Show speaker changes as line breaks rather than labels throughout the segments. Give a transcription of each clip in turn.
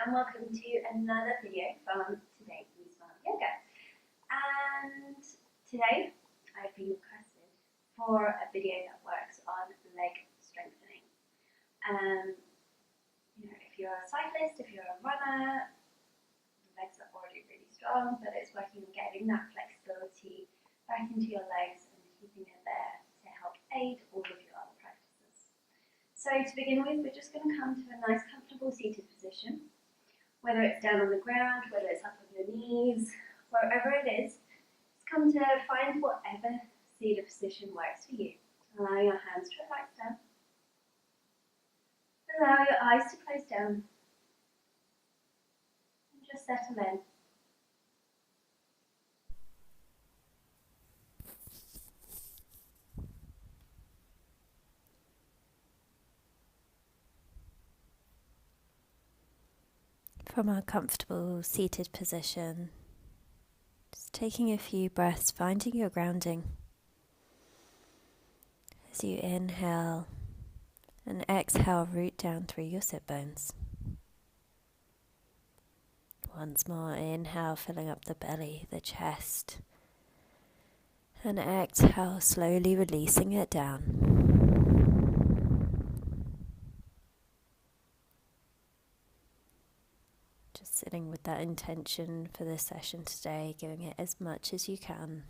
and welcome to another video from Today We Smile Yoga. And today I've been requested for a video that works on leg strengthening. If you're a cyclist, if you're a runner, the legs are already really strong, but it's working on getting that flexibility back into your legs and keeping it there to help aid all of your other practices. So to begin with, we're just going to come to a nice comfortable seated position, whether it's down on the ground, whether it's up on your knees, wherever it is. Just come to find whatever seated position works for you. Allow your hands to relax down. Allow your eyes to close down. And just settle in.
From our comfortable seated position, just taking a few breaths, finding your grounding. As you inhale and exhale, root down through your sit bones. Once more, inhale, filling up the belly, the chest, and exhale, slowly releasing it down. Just sitting with that intention for this session today, giving it as much as you can.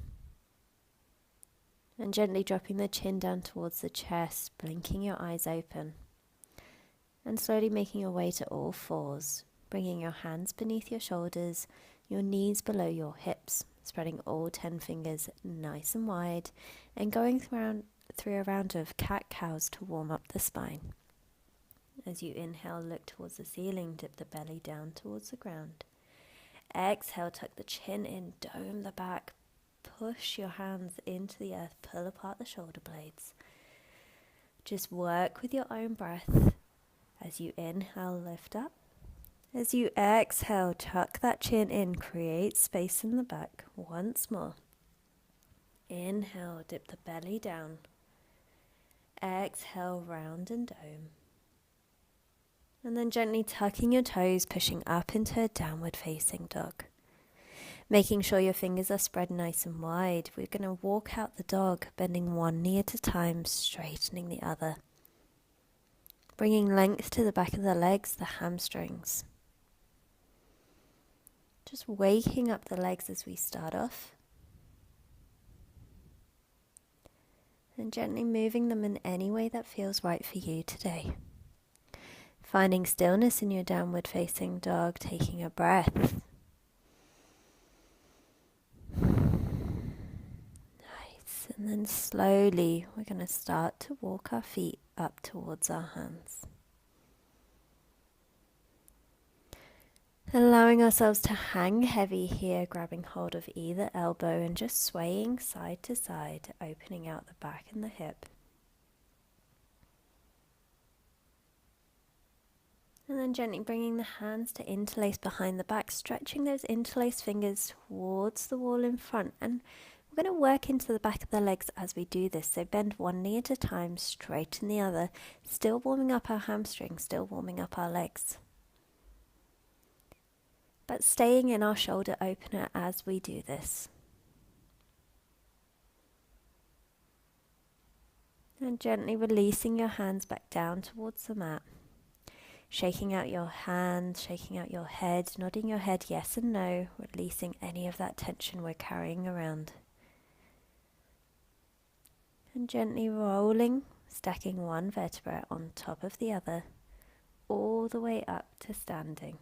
And gently dropping the chin down towards the chest, blinking your eyes open. And slowly making your way to all fours, bringing your hands beneath your shoulders, your knees below your hips, spreading all 10 fingers nice and wide, and going through a round of cat-cows to warm up the spine. As you inhale, look towards the ceiling, dip the belly down towards the ground. Exhale, tuck the chin in, dome the back, push your hands into the earth, pull apart the shoulder blades. Just work with your own breath. As you inhale, lift up. As you exhale, tuck that chin in, create space in the back. Once more. Inhale, dip the belly down. Exhale, round and dome. And then gently tucking your toes, pushing up into a downward facing dog. Making sure your fingers are spread nice and wide. We're going to walk out the dog, bending one knee at a time, straightening the other. Bringing length to the back of the legs, the hamstrings. Just waking up the legs as we start off. And gently moving them in any way that feels right for you today. Finding stillness in your downward facing dog, taking a breath. Nice. And then slowly we're going to start to walk our feet up towards our hands. Allowing ourselves to hang heavy here, grabbing hold of either elbow and just swaying side to side, opening out the back and the hip. And then gently bringing the hands to interlace behind the back, stretching those interlaced fingers towards the wall in front. And we're going to work into the back of the legs as we do this. So bend one knee at a time, straighten the other, still warming up our hamstrings, still warming up our legs. But staying in our shoulder opener as we do this. And gently releasing your hands back down towards the mat. Shaking out your hands, shaking out your head, nodding your head yes and no, releasing any of that tension we're carrying around. And gently rolling, stacking one vertebra on top of the other, all the way up to standing.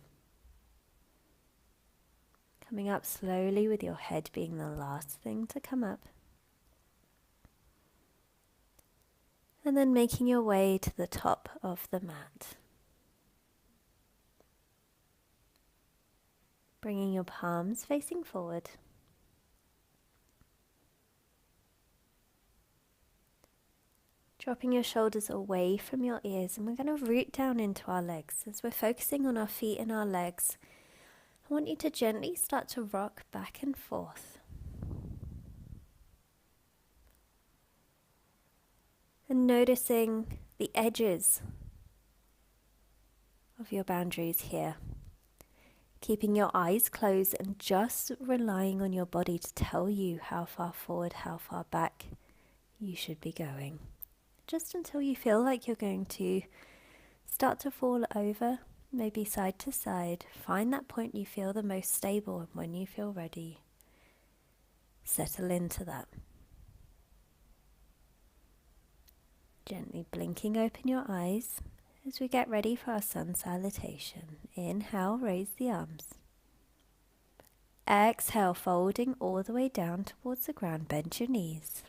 Coming up slowly with your head being the last thing to come up. And then making your way to the top of the mat. Bringing your palms facing forward. Dropping your shoulders away from your ears, and we're going to root down into our legs. As we're focusing on our feet and our legs, I want you to gently start to rock back and forth. And noticing the edges of your boundaries here. keeping your eyes closed and just relying on your body to tell you how far forward, how far back you should be going. Just until you feel like you're going to start to fall over, maybe side to side. Find that point you feel the most stable, and when you feel ready, settle into that. Gently blinking open your eyes as we get ready for our sun salutation. Inhale, raise the arms. Exhale, folding all the way down towards the ground, bend your knees.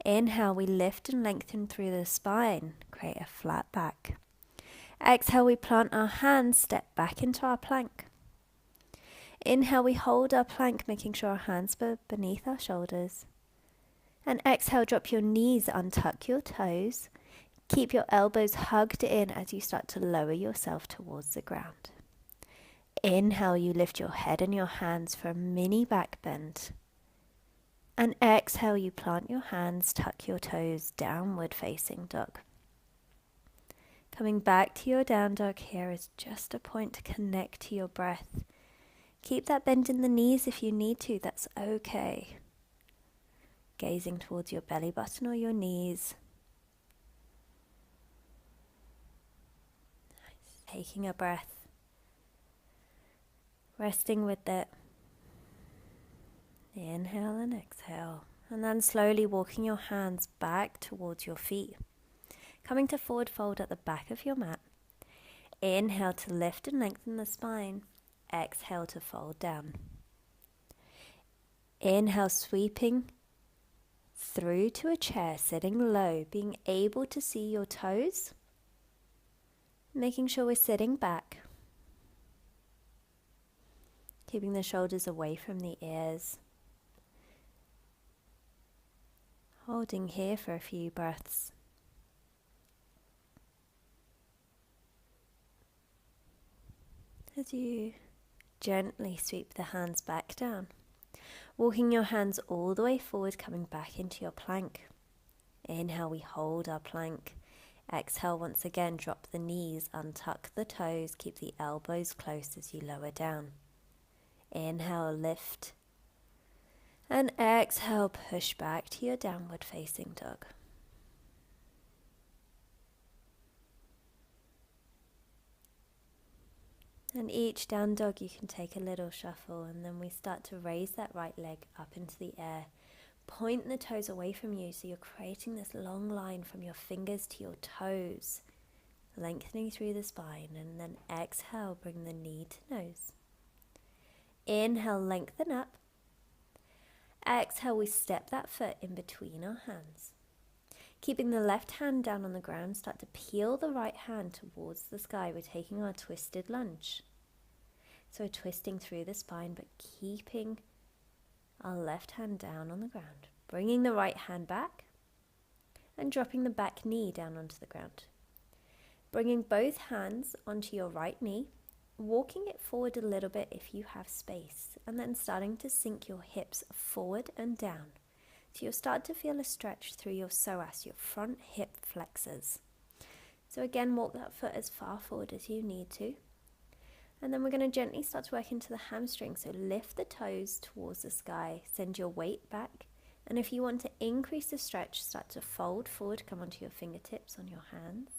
Inhale, we lift and lengthen through the spine, create a flat back. Exhale, we plant our hands, step back into our plank. Inhale, we hold our plank, making sure our hands are beneath our shoulders. And exhale, drop your knees, untuck your toes. Keep your elbows hugged in as you start to lower yourself towards the ground. Inhale, you lift your head and your hands for a mini back bend. And exhale, you plant your hands, tuck your toes, downward facing dog. Coming back to your down dog here is just a point to connect to your breath. Keep that bend in the knees if you need to, that's okay. Gazing towards your belly button or your knees. Nice. Taking a breath. Resting with it. Inhale and exhale. And then slowly walking your hands back towards your feet. Coming to forward fold at the back of your mat. Inhale to lift and lengthen the spine. Exhale to fold down. Inhale, sweeping through to a chair, sitting low, being able to see your toes. Making sure we're sitting back. Keeping the shoulders away from the ears. Holding here for a few breaths. As you gently sweep the hands back down, walking your hands all the way forward, coming back into your plank. Inhale, we hold our plank. Exhale, once again, drop the knees, untuck the toes, keep the elbows close as you lower down. Inhale, lift. And exhale, push back to your downward facing dog. And each down dog you can take a little shuffle, and then we start to raise that right leg up into the air. Point the toes away from you so you're creating this long line from your fingers to your toes, lengthening through the spine, and then exhale, bring the knee to nose. Inhale, lengthen up. Exhale, we step that foot in between our hands. Keeping the left hand down on the ground, start to peel the right hand towards the sky. We're taking our twisted lunge. So we're twisting through the spine, but keeping our left hand down on the ground. Bringing the right hand back and dropping the back knee down onto the ground. Bringing both hands onto your right knee, walking it forward a little bit if you have space, and then starting to sink your hips forward and down. So you'll start to feel a stretch through your psoas, your front hip flexors. So again, walk that foot as far forward as you need to. And then we're going to gently start to work into the hamstrings. So lift the toes towards the sky, send your weight back. And if you want to increase the stretch, start to fold forward, come onto your fingertips on your hands.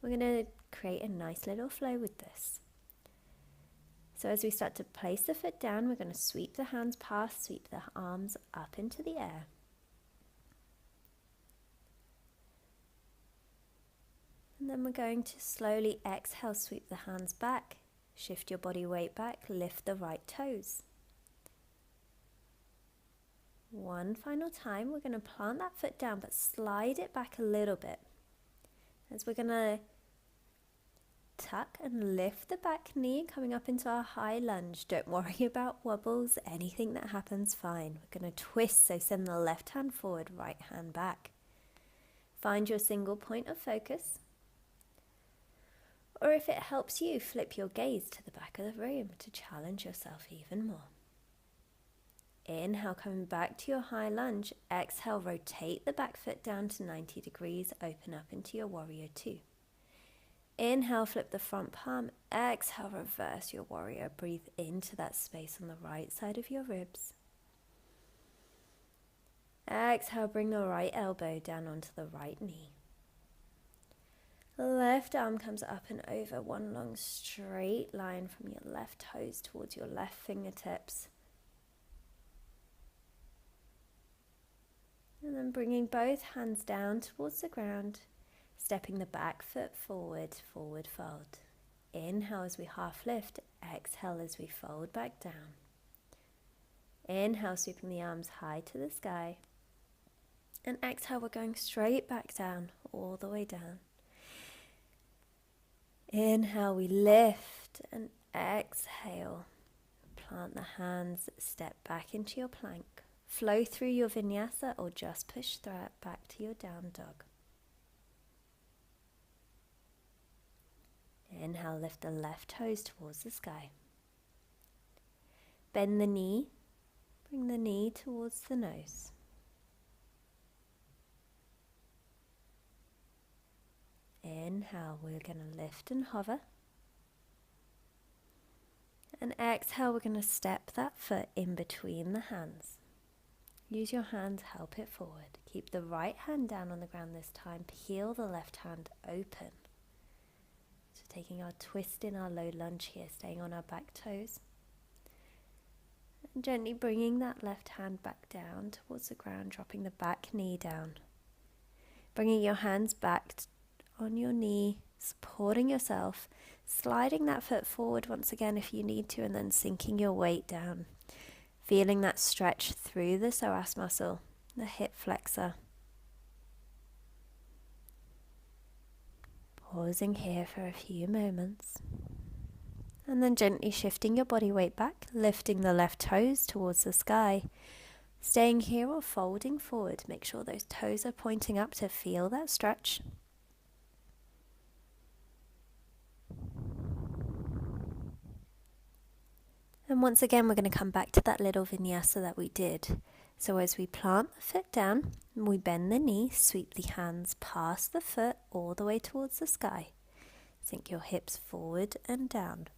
We're going to create a nice little flow with this. So as we start to place the foot down, we're going to sweep the hands past, sweep the arms up into the air. And then we're going to slowly exhale, sweep the hands back, shift your body weight back, lift the right toes. One final time, we're going to plant that foot down, but slide it back a little bit. As we're going to tuck and lift the back knee, coming up into our high lunge. Don't worry about wobbles, anything that happens, fine. We're going to twist, so send the left hand forward, right hand back. Find your single point of focus. Or if it helps you, flip your gaze to the back of the room to challenge yourself even more. Inhale, coming back to your high lunge. Exhale, rotate the back foot down to 90 degrees, open up into your warrior two. Inhale, flip the front palm. Exhale, reverse your warrior. Breathe into that space on the right side of your ribs. Exhale, bring the right elbow down onto the right knee. Left arm comes up and over, one long straight line from your left toes towards your left fingertips. And then bringing both hands down towards the ground, stepping the back foot forward, forward fold. Inhale as we half lift, exhale as we fold back down. Inhale, sweeping the arms high to the sky. And exhale, we're going straight back down, all the way down. Inhale, we lift, and exhale. Plant the hands, step back into your plank. Flow through your vinyasa or just push back to your down dog. Inhale, lift the left toes towards the sky. Bend the knee, bring the knee towards the nose. Inhale, we're going to lift and hover. And exhale, we're going to step that foot in between the hands. Use your hands, help it forward. Keep the right hand down on the ground this time. Peel the left hand open. So taking our twist in our low lunge here, staying on our back toes. And gently bringing that left hand back down towards the ground, dropping the back knee down. Bringing your hands back on your knee, supporting yourself, sliding that foot forward once again if you need to, and then sinking your weight down. Feeling that stretch through the psoas muscle, the hip flexor. Pausing here for a few moments. And then gently shifting your body weight back, lifting the left toes towards the sky. Staying here or folding forward. Make sure those toes are pointing up to feel that stretch. And once again, we're going to come back to that little vinyasa that we did. So as we plant the foot down, we bend the knee, sweep the hands past the foot all the way towards the sky. Sink your hips forward and down.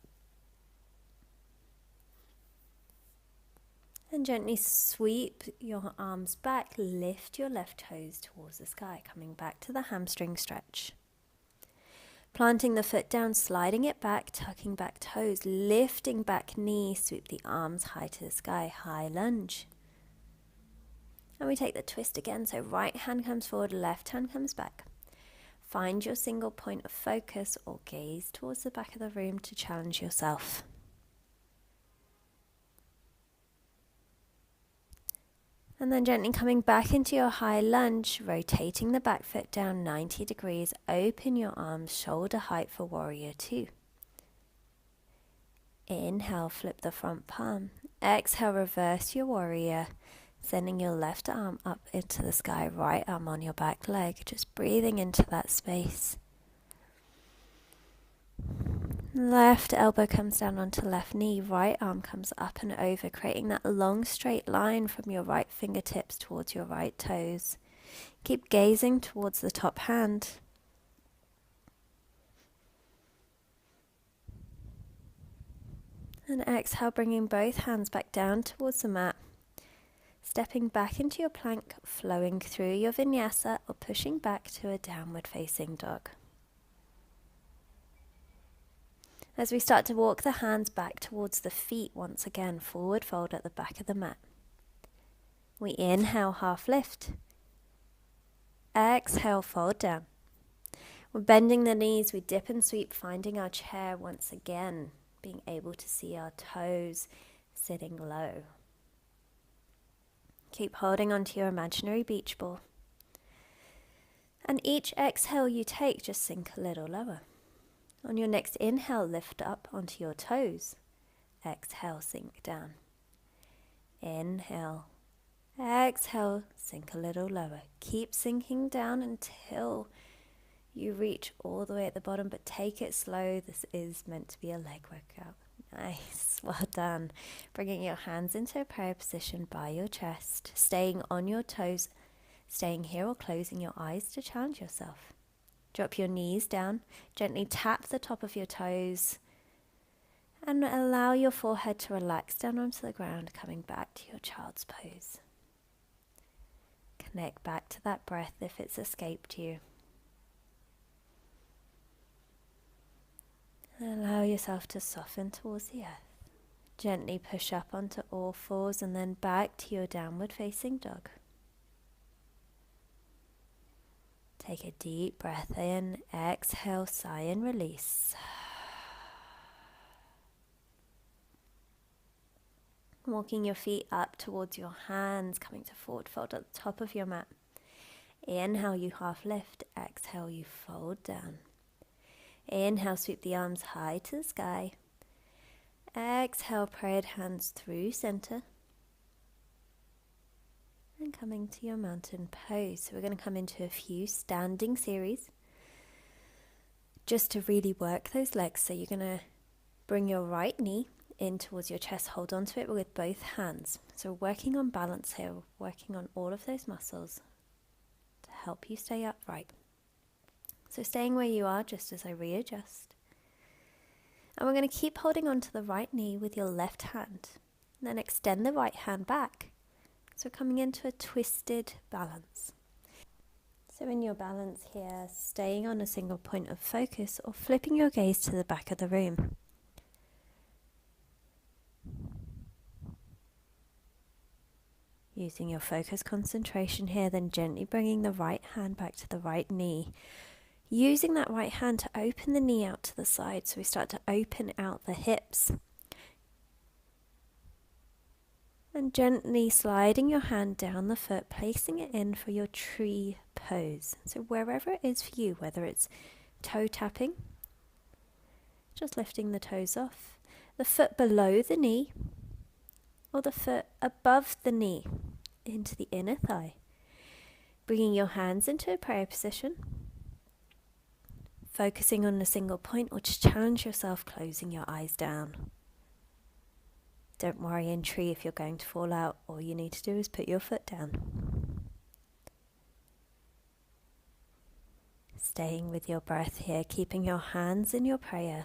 And gently sweep your arms back, lift your left toes towards the sky, coming back to the hamstring stretch. Planting the foot down, sliding it back, tucking back toes, lifting back knee, sweep the arms high to the sky, high lunge. And we take the twist again, so right hand comes forward, left hand comes back. Find your single point of focus or gaze towards the back of the room to challenge yourself. And then gently coming back into your high lunge, rotating the back foot down 90 degrees, open your arms shoulder height for warrior two. Inhale, flip the front palm. Exhale, reverse your warrior, sending your left arm up into the sky, right arm on your back leg, just breathing into that space. Left elbow comes down onto left knee, right arm comes up and over, creating that long straight line from your right fingertips towards your right toes. Keep gazing towards the top hand. And exhale, bringing both hands back down towards the mat. Stepping back into your plank, flowing through your vinyasa or pushing back to a downward facing dog. As we start to walk the hands back towards the feet, once again, forward fold at the back of the mat. We inhale, half lift. Exhale, fold down. We're bending the knees, we dip and sweep, finding our chair once again, being able to see our toes sitting low. Keep holding onto your imaginary beach ball. And each exhale you take, just sink a little lower. On your next inhale, lift up onto your toes. Exhale, sink down. Inhale. Exhale, sink a little lower. Keep sinking down until you reach all the way at the bottom, but take it slow. This is meant to be a leg workout. Nice, well done. Bringing your hands into a prayer position by your chest, staying on your toes, staying here or closing your eyes to challenge yourself. Drop your knees down, gently tap the top of your toes, and allow your forehead to relax down onto the ground, coming back to your child's pose. Connect back to that breath if it's escaped you. And allow yourself to soften towards the earth. Gently push up onto all fours and then back to your downward facing dog. Take a deep breath in, exhale, sigh and release. Walking your feet up towards your hands, coming to forward fold at the top of your mat. Inhale, you half lift. Exhale, you fold down. Inhale, sweep the arms high to the sky. Exhale, prayed hands through center. And coming to your mountain pose. So we're going to come into a few standing series just to really work those legs. So you're going to bring your right knee in towards your chest, hold on to it with both hands. So working on balance here, working on all of those muscles to help you stay upright. So staying where you are just as I readjust. And we're going to keep holding on to the right knee with your left hand. And then extend the right hand back. So coming into a twisted balance. So in your balance here, staying on a single point of focus or flipping your gaze to the back of the room. Using your focus concentration here, then gently bringing the right hand back to the right knee. Using that right hand to open the knee out to the side, so we start to open out the hips. And gently sliding your hand down the foot, placing it in for your tree pose. So wherever it is for you, whether it's toe tapping, just lifting the toes off, the foot below the knee, or the foot above the knee into the inner thigh. Bringing your hands into a prayer position, focusing on a single point, or just challenge yourself closing your eyes down. Don't worry in tree if you're going to fall out. All you need to do is put your foot down. Staying with your breath here, keeping your hands in your prayer.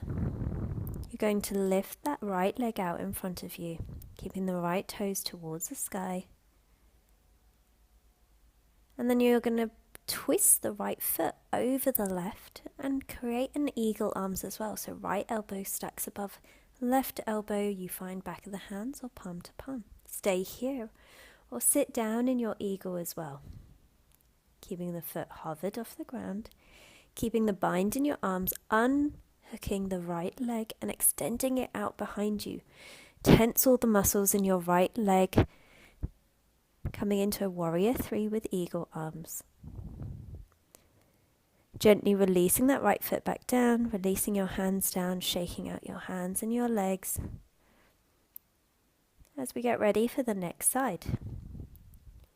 You're going to lift that right leg out in front of you, keeping the right toes towards the sky. And then you're going to twist the right foot over the left and create an eagle arms as well. So right elbow stacks above left elbow, you find back of the hands or palm to palm. Stay here or sit down in your eagle as well. Keeping the foot hovered off the ground, keeping the bind in your arms, unhooking the right leg and extending it out behind you. Tense all the muscles in your right leg, coming into a warrior 3 with eagle arms. Gently releasing that right foot back down, releasing your hands down, shaking out your hands and your legs. As we get ready for the next side,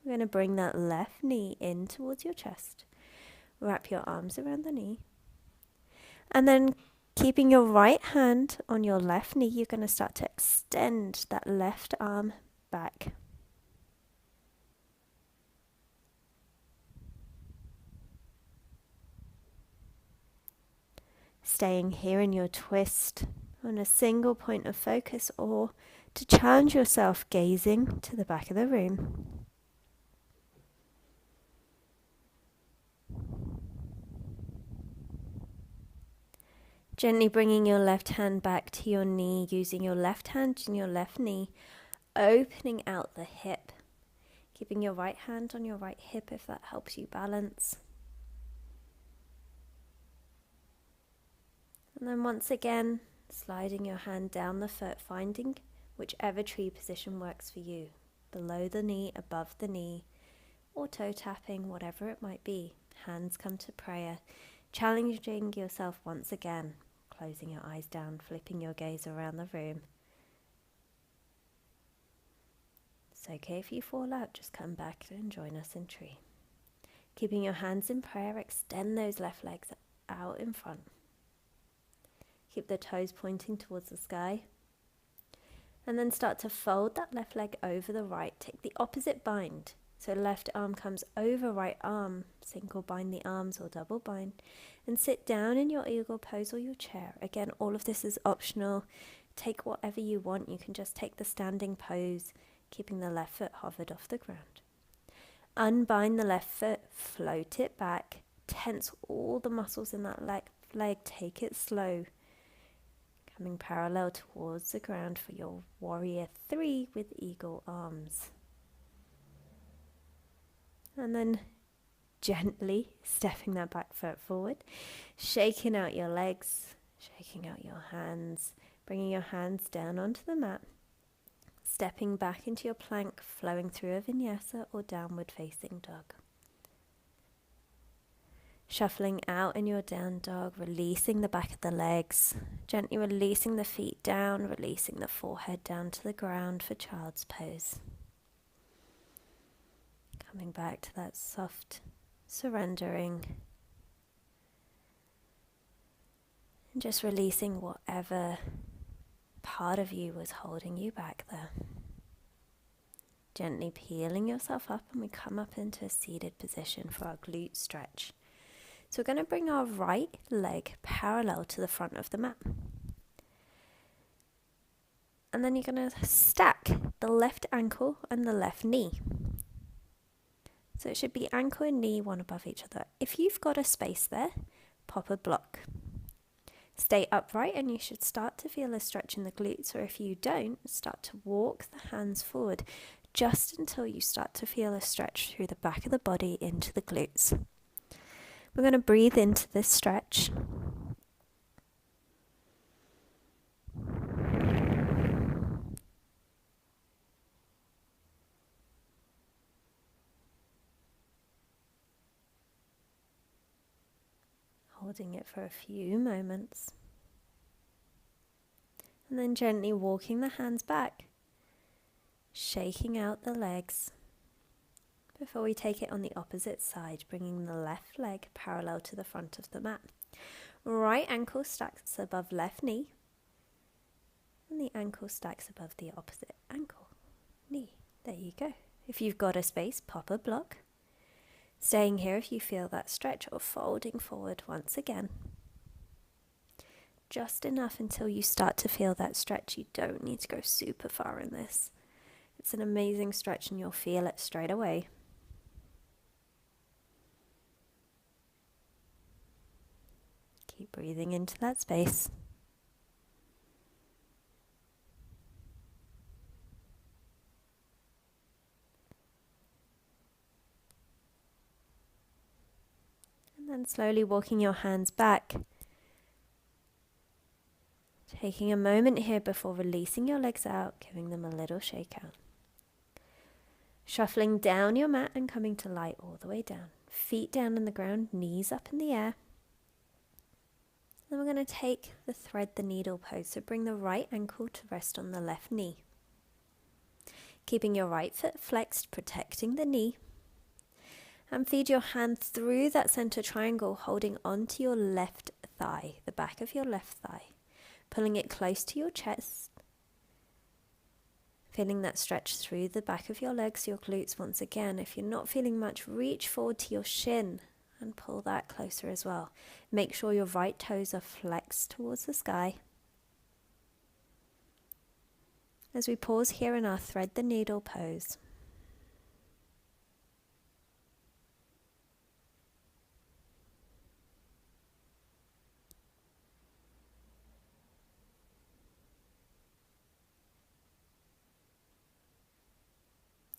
we're going to bring that left knee in towards your chest. Wrap your arms around the knee. And then keeping your right hand on your left knee, you're going to start to extend that left arm back. Staying here in your twist on a single point of focus, or to challenge yourself gazing to the back of the room. Gently bringing your left hand back to your knee, using your left hand and your left knee, opening out the hip. Keeping your right hand on your right hip if that helps you balance. And then once again, sliding your hand down the foot, finding whichever tree position works for you. Below the knee, above the knee, or toe tapping, whatever it might be. Hands come to prayer, challenging yourself once again, closing your eyes down, flipping your gaze around the room. It's okay if you fall out, just come back and join us in tree. Keeping your hands in prayer, extend those left legs out in front. Keep the toes pointing towards the sky. And then start to fold that left leg over the right. Take the opposite bind So left arm comes over right arm, single bind the arms or double bind, and sit down in your eagle pose or your chair. Again, all of this is optional. Take whatever you want. You can just take the standing pose, keeping the left foot hovered off the ground. Unbind the left foot, float it back, tense all the muscles in that leg, take it slow. Coming parallel towards the ground for your warrior 3 with eagle arms. And then gently stepping that back foot forward, shaking out your legs, shaking out your hands, bringing your hands down onto the mat, stepping back into your plank, flowing through a vinyasa or downward facing dog. Shuffling out in your down dog, releasing the back of the legs, gently releasing the feet down, releasing the forehead down to the ground for child's pose. Coming back to that soft surrendering and just releasing whatever part of you was holding you back there. Gently peeling yourself up, and we come up into a seated position for our glute stretch. So we're going to bring our right leg parallel to the front of the mat. And then you're going to stack the left ankle and the left knee. So it should be ankle and knee one above each other. If you've got a space there, pop a block. Stay upright and you should start to feel a stretch in the glutes, or if you don't, start to walk the hands forward just until you start to feel a stretch through the back of the body into the glutes. We're going to breathe into this stretch. Holding it for a few moments. And then gently walking the hands back, shaking out the legs. Before we take it on the opposite side, bringing the left leg parallel to the front of the mat. Right ankle stacks above left knee, and the ankle stacks above the opposite ankle, knee. There you go. If you've got a space, pop a block. Staying here if you feel that stretch, or folding forward once again. Just enough until you start to feel that stretch. You don't need to go super far in this. It's an amazing stretch and you'll feel it straight away. Keep breathing into that space. And then slowly walking your hands back. Taking a moment here before releasing your legs out, giving them a little shake out. Shuffling down your mat and coming to light all the way down. Feet down on the ground, knees up in the air. Then we're going to take the thread the needle pose. So bring the right ankle to rest on the left knee. Keeping your right foot flexed, protecting the knee. And feed your hand through that center triangle, holding onto your left thigh, the back of your left thigh. Pulling it close to your chest. Feeling that stretch through the back of your legs, your glutes once again. If you're not feeling much, reach forward to your shin and pull that closer as well. Make sure your right toes are flexed towards the sky. As we pause here in our thread the needle pose.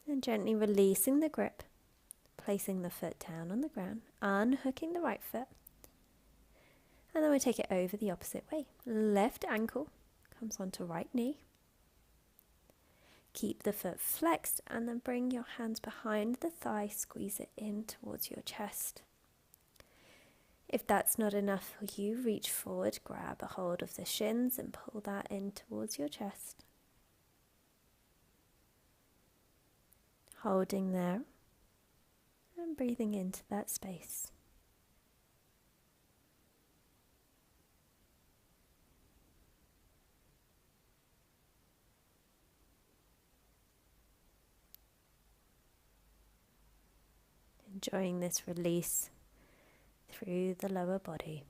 And gently releasing the grip, placing the foot down on the ground, unhooking the right foot. And then we take it over the opposite way. Left ankle comes onto right knee. Keep the foot flexed and then bring your hands behind the thigh, squeeze it in towards your chest. If that's not enough for you, reach forward, grab a hold of the shins and pull that in towards your chest. Holding there and breathing into that space. Enjoying this release through the lower body.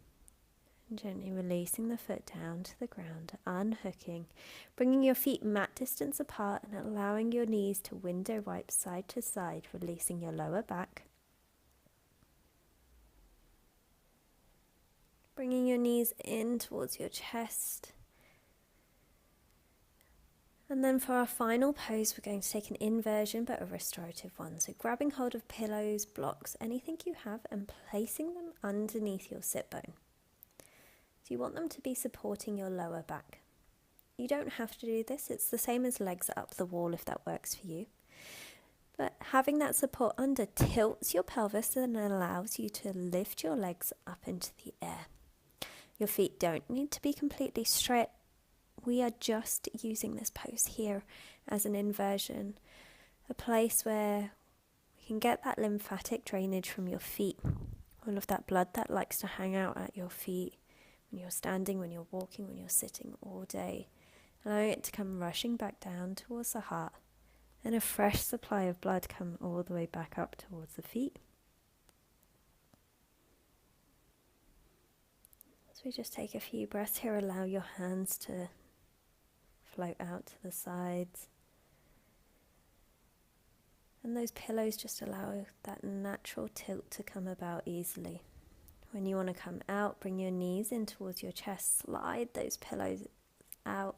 And gently releasing the foot down to the ground, unhooking, bringing your feet mat distance apart and allowing your knees to window wipe side to side, releasing your lower back. Bringing your knees in towards your chest. And then for our final pose, we're going to take an inversion, but a restorative one. So grabbing hold of pillows, blocks, anything you have, and placing them underneath your sit bone. So you want them to be supporting your lower back. You don't have to do this. It's the same as legs up the wall if that works for you. But having that support under tilts your pelvis and allows you to lift your legs up into the air. Your feet don't need to be completely straight. We are just using this pose here as an inversion, a place where we can get that lymphatic drainage from your feet, all of that blood that likes to hang out at your feet when you're standing, when you're walking, when you're sitting all day, allowing it to come rushing back down towards the heart, and a fresh supply of blood come all the way back up towards the feet. So we just take a few breaths here, allow your hands to float out to the sides. And those pillows just allow that natural tilt to come about easily. When you want to come out, bring your knees in towards your chest, slide those pillows out.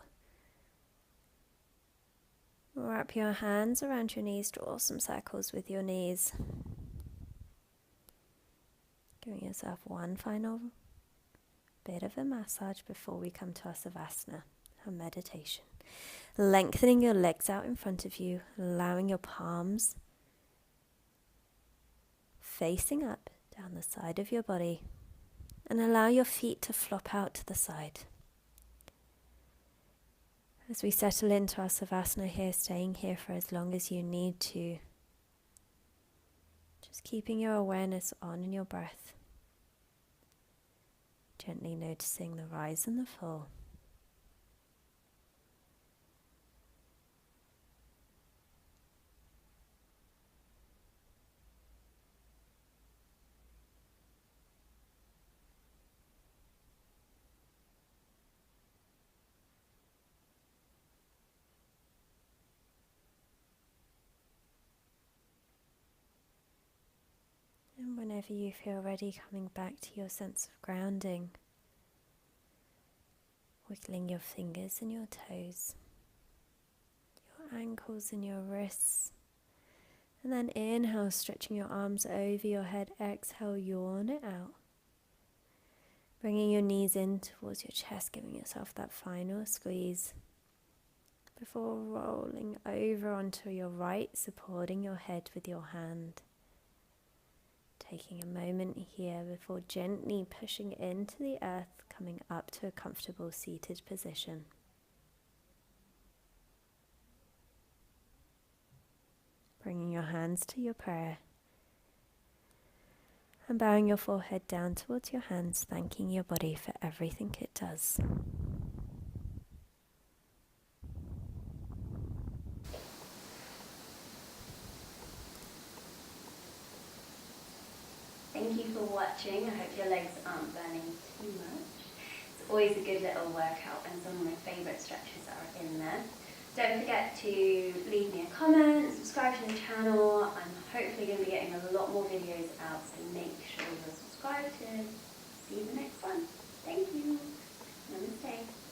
Wrap your hands around your knees, draw some circles with your knees. Giving yourself one final bit of a massage before we come to our Savasana, our meditation. Lengthening your legs out in front of you, allowing your palms facing up down the side of your body, and allow your feet to flop out to the side. As we settle into our Savasana here, staying here for as long as you need to, just keeping your awareness on your breath. Gently noticing the rise and the fall. And whenever you feel ready, coming back to your sense of grounding. Wiggling your fingers and your toes, your ankles and your wrists. And then inhale, stretching your arms over your head. Exhale, yawn it out. Bringing your knees in towards your chest, giving yourself that final squeeze. Before rolling over onto your right, supporting your head with your hand. Taking a moment here before gently pushing into the earth, coming up to a comfortable seated position. Bringing your hands to your prayer and bowing your forehead down towards your hands, thanking your body for everything it does.
Thank you for watching. I hope your legs aren't burning too much. It's always a good little workout, and some of my favourite stretches are in there. Don't forget to leave me a comment, subscribe to the channel. I'm hopefully going to be getting a lot more videos out, so make sure you're subscribed to see you in the next one. Thank you. Namaste.